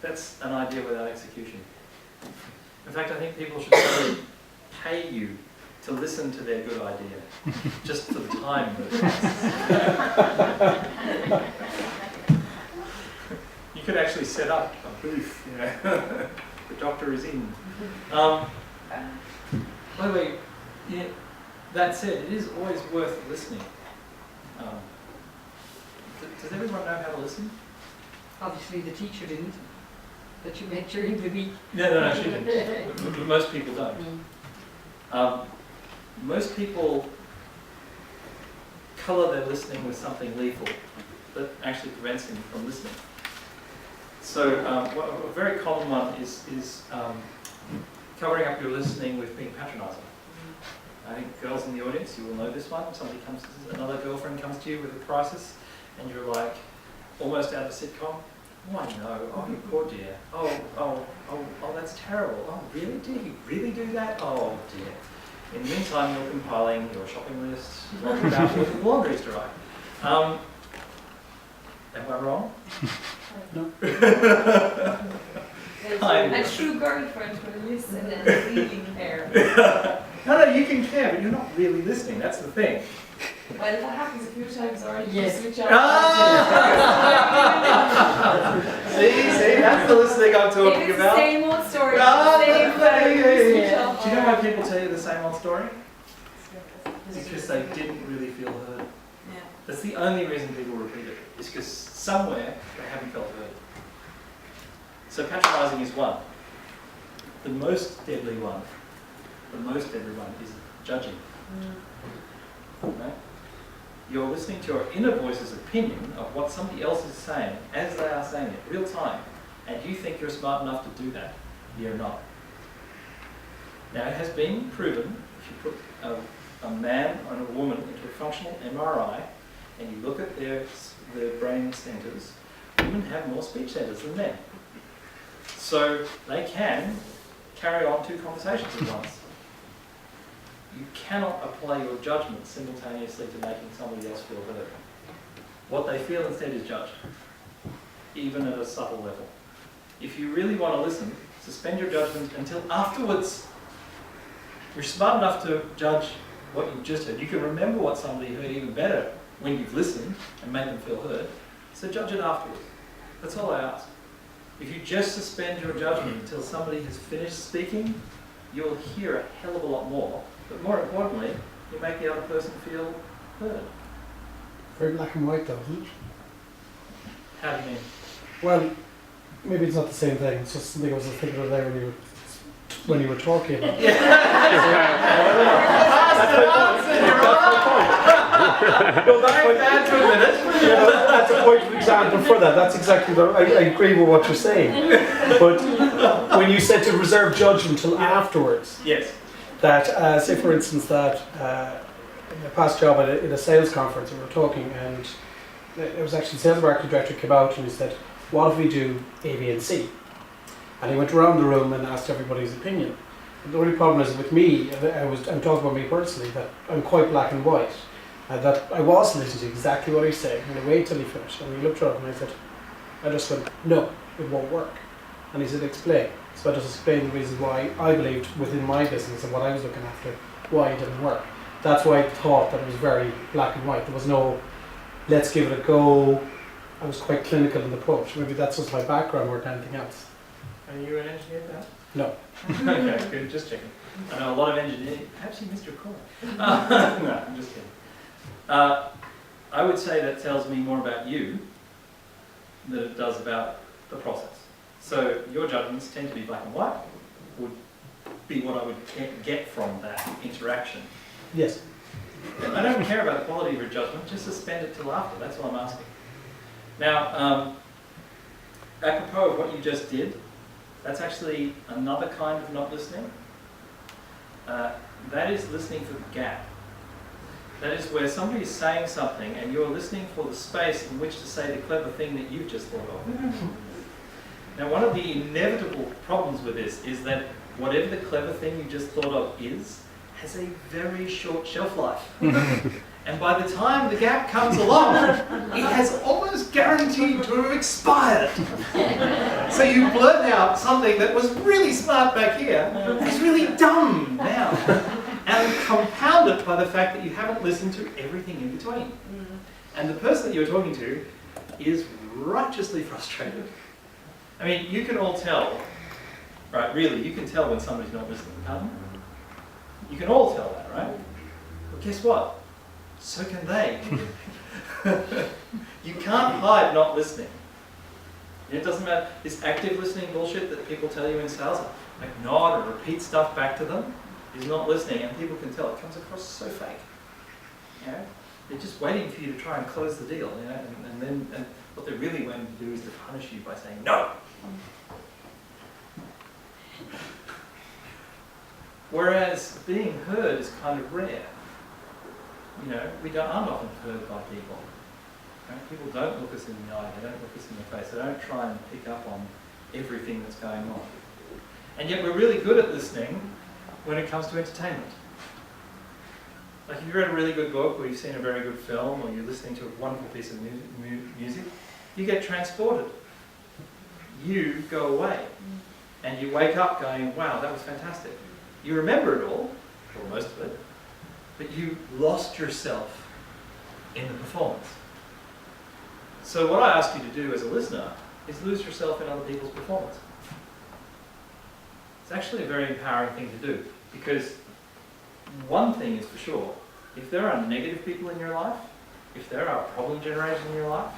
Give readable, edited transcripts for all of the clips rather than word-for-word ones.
That's an idea without execution. In fact, I think people should really pay you to listen to their good idea, just for the time that it passes. You could actually set up a booth, you know. The doctor is in. By the way, yeah, that said, it is always worth listening. Does everyone know how to listen? Obviously the teacher didn't, that you met during the week. No, she didn't. Most people don't. Most people colour their listening with something lethal that actually prevents them from listening. So a very common one is covering up your listening with being patronising. I think girls in the audience, you will know this one. Another girlfriend comes to you with a crisis, and you're like, almost out of a sitcom. Oh, I know. Oh, you poor dear. Oh, that's terrible. Oh, really? Did he really do that? Oh, dear. In the meantime, you're compiling your shopping list, worrying about whether the laundry's dry. Am I wrong? No. A true girlfriend will listen and really care. No, you can care, but you're not really listening. That's the thing. Well, that happens a few times already. Yes. Switch off. See, that's the listening I'm talking It's about. the same old story. Ah, Same switch off. Do you know why people tell you the same old story? Because they didn't really feel heard. Yeah. That's the only reason people repeat it. It's because somewhere they haven't felt heard. So patronising is one. The most deadly one is judging. Right? You're listening to your inner voice's opinion of what somebody else is saying as they are saying it, real time, and you think you're smart enough to do that. You're not. Now, it has been proven, if you put a man and a woman into a functional MRI and you look at their brain centres, women have more speech centres than men. So they can carry on two conversations at once. You cannot apply your judgment simultaneously to making somebody else feel heard. What they feel instead is judged, even at a subtle level. If you really want to listen, suspend your judgment until afterwards. You're smart enough to judge what you've just heard. You can remember what somebody heard even better when you've listened and made them feel heard, so judge it afterwards. That's all I ask. If you just suspend your judgment until somebody has finished speaking, you'll hear a hell of a lot more. But more importantly, you make the other person feel heard. Very black and white though, isn't it? How do you mean? Well, maybe it's not the same thing. It's just something I was thinking of there when you were talking about. Well, that's a minute. That's a point of example for that. That's exactly what I agree with what you're saying. But when you said to reserve judgment until afterwards, Yes. that say for instance that in a past job in a sales conference we were talking, and it was actually the sales marketing director came out and he said, what if we do A, B and C? And he went around the room and asked everybody's opinion. And the only problem is with me, I'm talking about me personally, that I'm quite black and white. That I was listening to exactly what he said, and I waited till he finished, and he looked around and I just went, no, it won't work. And he said, explain. So I just explained the reasons why I believed within my business and what I was looking after, why it didn't work. That's why I thought that it was very black and white. There was no, let's give it a go. I was quite clinical in the approach. Maybe that's just my background more than anything else. Are you an engineer now? No. Okay, good, just checking. I know a lot of engineers, perhaps you missed your call. No, I'm just kidding. I would say that tells me more about you than it does about the process. So your judgments tend to be black and white, would be what I would get from that interaction. Yes. I don't care about the quality of your judgment, just suspend it till after, that's what I'm asking. Now, apropos of what you just did, that's actually another kind of not listening. That is listening for the gap. That is where somebody is saying something and you're listening for the space in which to say the clever thing that you've just thought of. Now, one of the inevitable problems with this is that whatever the clever thing you just thought of has a very short shelf life. And by the time the gap comes along, it has almost guaranteed to have expired. So you blurt out something that was really smart back here, it's really dumb now. And compound it by the fact that you haven't listened to everything in between. And the person that you're talking to is righteously frustrated. I mean, you can all tell, right, really, you can tell when somebody's not listening, can't you? You can all tell that, right? Well, guess what? So can they. You can't hide not listening. It doesn't matter, this active listening bullshit that people tell you in sales, like nod or repeat stuff back to them, is not listening, and people can tell. It comes across so fake. You know? They're just waiting for you to try and close the deal, you know? And what they're really waiting to do is to punish you by saying no. Whereas being heard is kind of rare. You know, aren't often heard by people. Right? People don't look us in the eye, they don't look us in the face, they don't try and pick up on everything that's going on. And yet we're really good at listening when it comes to entertainment. Like if you read a really good book, or you've seen a very good film, or you're listening to a wonderful piece of music, you get transported. You go away. And you wake up going, wow, that was fantastic. You remember it all, or most of it, but you lost yourself in the performance. So what I ask you to do as a listener is lose yourself in other people's performance. It's actually a very empowering thing to do, because one thing is for sure, if there are negative people in your life, if there are problem generators in your life,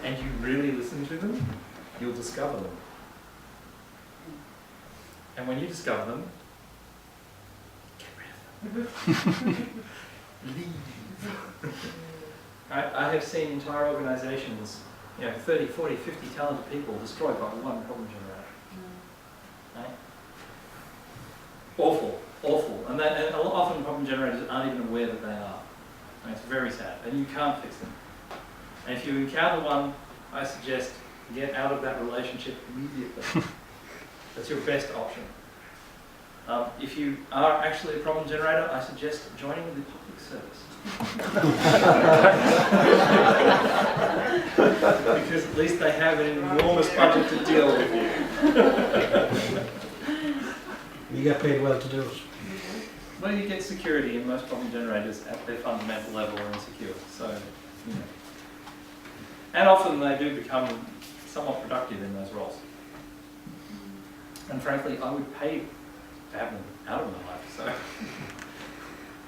and you really listen to them, you'll discover them. And when you discover them, get rid of them. Leave. I have seen entire organizations, 30, 40, 50 talented people destroyed by one problem generator. Right? Awful, awful. And often problem generators aren't even aware that they are. And it's very sad, and you can't fix them. And if you encounter one, I suggest get out of that relationship immediately. That's your best option. If you are actually a problem generator, I suggest joining the public service. Because at least they have an enormous budget to deal with you. You get paid well to do it. Well, you get security, and most problem generators at their fundamental level are insecure. So, And often they do become somewhat productive in those roles. And frankly, I would pay to have them out of my life. So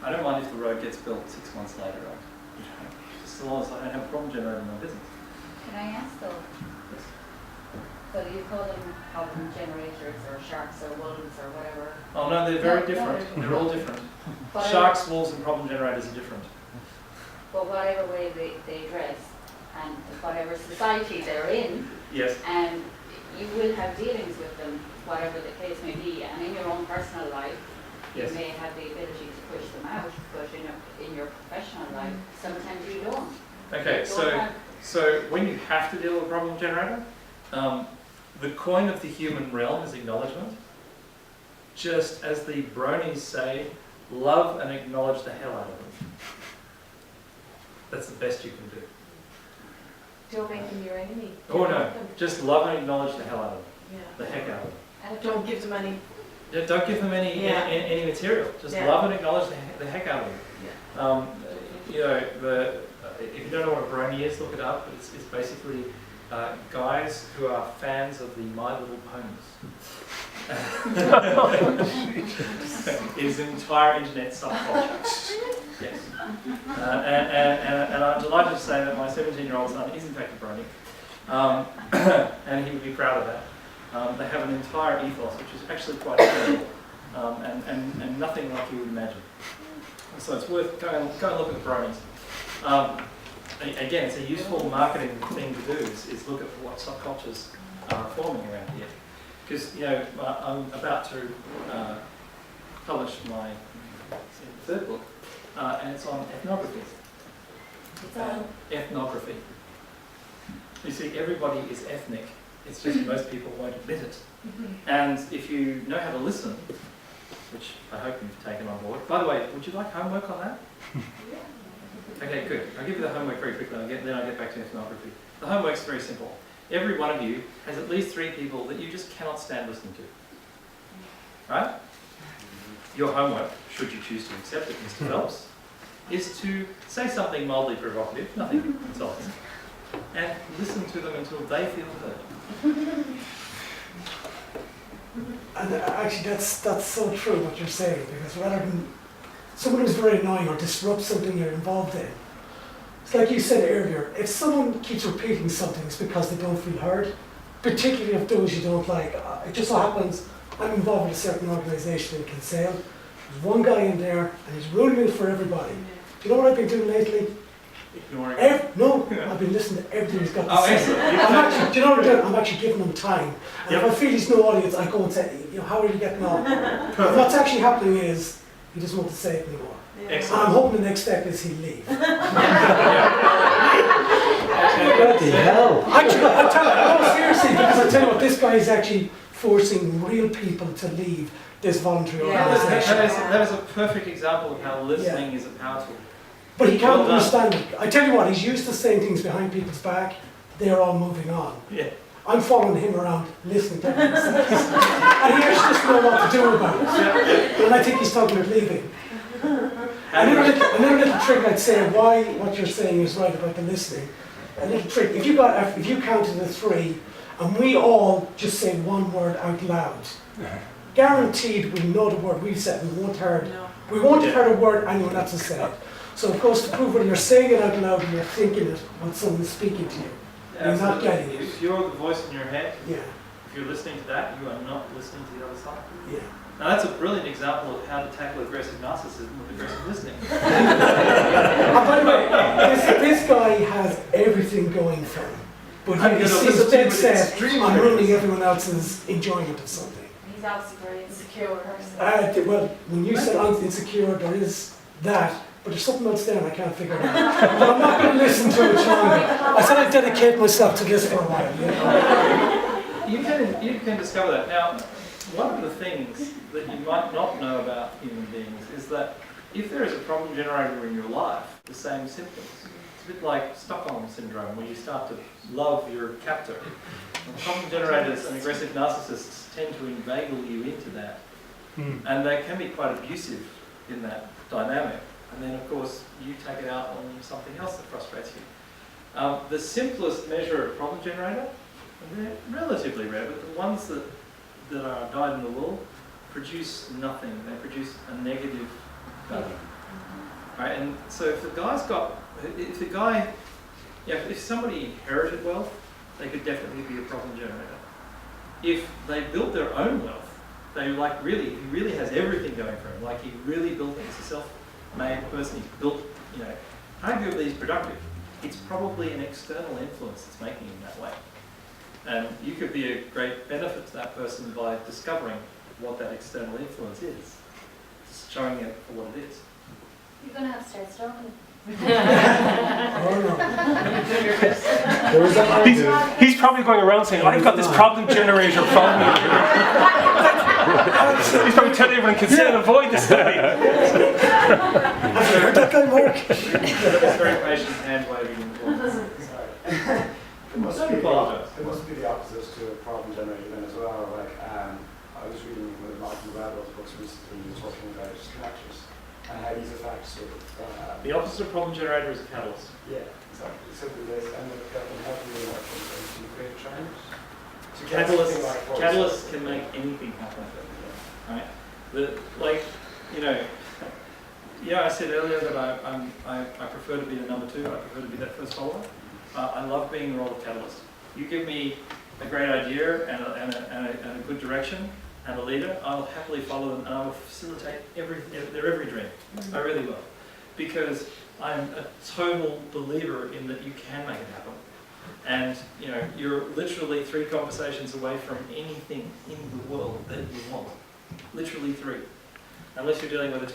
I don't mind if the road gets built 6 months later. Just as long as I don't have a problem generator in my business. Can I ask though? So you call them problem generators or sharks or wolves or whatever? Oh no, they're very No, different. They're all different. Whatever- Sharks, wolves, and problem generators are different. But whatever way they dress and whatever society they're in, Yes. and you will have dealings with them, whatever the case may be, and in your own personal life, Yes. you may have the ability to push them out, but in your professional life, sometimes you don't. Okay, so when you have to deal with a problem generator, the coin of the human realm is acknowledgement. Just as the bronies say, love and acknowledge the hell out of them. That's the best you can do. Don't make them your enemy. Oh no, just love and acknowledge the hell out of them. Yeah. The heck out of them. And don't give them any. Yeah, don't give them any Yeah. any material. Just Yeah. love and acknowledge the heck out of them. Yeah. If you don't know what a brony is, look it up. It's basically guys who are fans of the My Little Ponies. It is an entire internet subculture. Yes. And I'm delighted to say that my 17-year-old son is in fact a brony. And he would be proud of that. They have an entire ethos which is actually quite incredible, and nothing like you would imagine. So it's worth go and look at the bronies. Again, it's a useful marketing thing to do is look at what subcultures are forming around here. Because I'm about to publish my third book, and it's on ethnography. It's on Ethnography. You see, everybody is ethnic. It's just most people won't admit it. And if you know how to listen, which I hope you've taken on board. By the way, would you like homework on that? Okay, good. I'll give you the homework very quickly, then I'll get back to ethnography. The homework's very simple. every one of you has at least 3 people that you just cannot stand listening to. Right? Your homework, should you choose to accept it, Mr. Phelps, is to say something mildly provocative, nothing insulting, and listen to them until they feel heard. And actually, that's so true what you're saying, because rather than someone who's very annoying or disrupts something you're involved in, it's like you said earlier, if someone keeps repeating something, it's because they don't feel heard, particularly if those you don't like. It just so happens I'm involved with a certain organisation in Kinsale. There's one guy in there, and he's ruling it for everybody. Do you know what I've been doing lately? Ignoring No, I've been listening to everything he's got to Oh, say. excellent. Do you know what I'm doing? I'm actually giving him time. And if I feel he's no audience, I go and say, how are you getting on? And what's actually happening is, he doesn't want to say it anymore. And Excellent. I'm hoping the next step is he'll leave. What the hell? Actually, I tell you, no, seriously, because I tell you what, this guy is actually forcing real people to leave this voluntary Yeah. organisation. That is a perfect example of how listening is a power tool. But he can't Well done. understand it. I tell you what, he's used to saying things behind people's back. They're all moving on. Yeah. I'm following him around, listening to everything he says. And he actually doesn't know what to do about it. And I think he's talking about leaving. Another little trick I'd say why what you're saying is right about the listening. A little trick, if you counted to 3 and we all just say one word out loud, guaranteed we know the word we said, we won't have heard a word anyone else has said. So of course to prove whether you're saying it out loud and you're thinking it when someone's speaking to you. You're not getting it. If you're the voice in your head, Yeah, if you're listening to that, you are not listening to the other side. yeah. Now that's a brilliant example of how to tackle aggressive narcissism with aggressive listening. And by the way, this guy has everything going for him. But I'm he gonna seems listen to dead it set extremely on ruining aggressive. everyone else's enjoyment of something. He's obviously very insecure person. Well, when you said I'm insecure, there is that, but there's something else there and I can't figure it out. But I'm not going to listen to it longer. I said I'd dedicate myself to this for a while. You know? You can discover that. Now, one of the things that you might not know about human beings is that if there is a problem generator in your life, the same symptoms. It's a bit like Stockholm syndrome, where you start to love your captor. And problem generators and aggressive narcissists tend to inveigle you into that. And they can be quite abusive in that dynamic. And then, of course, you take it out on something else that frustrates you. The simplest measure of problem generator, and they're relatively rare, but the ones that are dyed in the wool produce nothing. They produce a negative value. Right? And so if if somebody inherited wealth, they could definitely be a problem generator. If they built their own wealth, he really has everything going for him. Like he really built it. He's a self-made person. He's built, arguably he's productive. It's probably an external influence that's making him that way. And you could be a great benefit to that person by discovering what that external influence is. Just showing it for what it is. You're going to have to start stalking. There is that He's probably going around saying, I've got this problem generator from me. He's probably telling everyone can say and avoid this study. Have you heard that guy, Mark? It's very patient hand waving. It must, Don't be apologise. it must be the opposite to a problem generator then as well. Like I was reading one of Malcolm Gladwell's books recently, he was talking about distractors and how these affect sort of. The opposite of problem generator is a catalyst. Yeah, exactly. So they end up helping you like to create change. To get Catalysts, something like force. catalysts can make anything happen. Right? I said earlier that I prefer to be the number 2. I prefer to be that first follower. I love being in the role of catalyst. You give me a great idea and a good direction and a leader, I'll happily follow them and I will facilitate their every dream. I really will. Because I'm a total believer in that you can make it happen. And you're literally 3 conversations away from anything in the world that you want. Literally 3. Unless you're dealing with a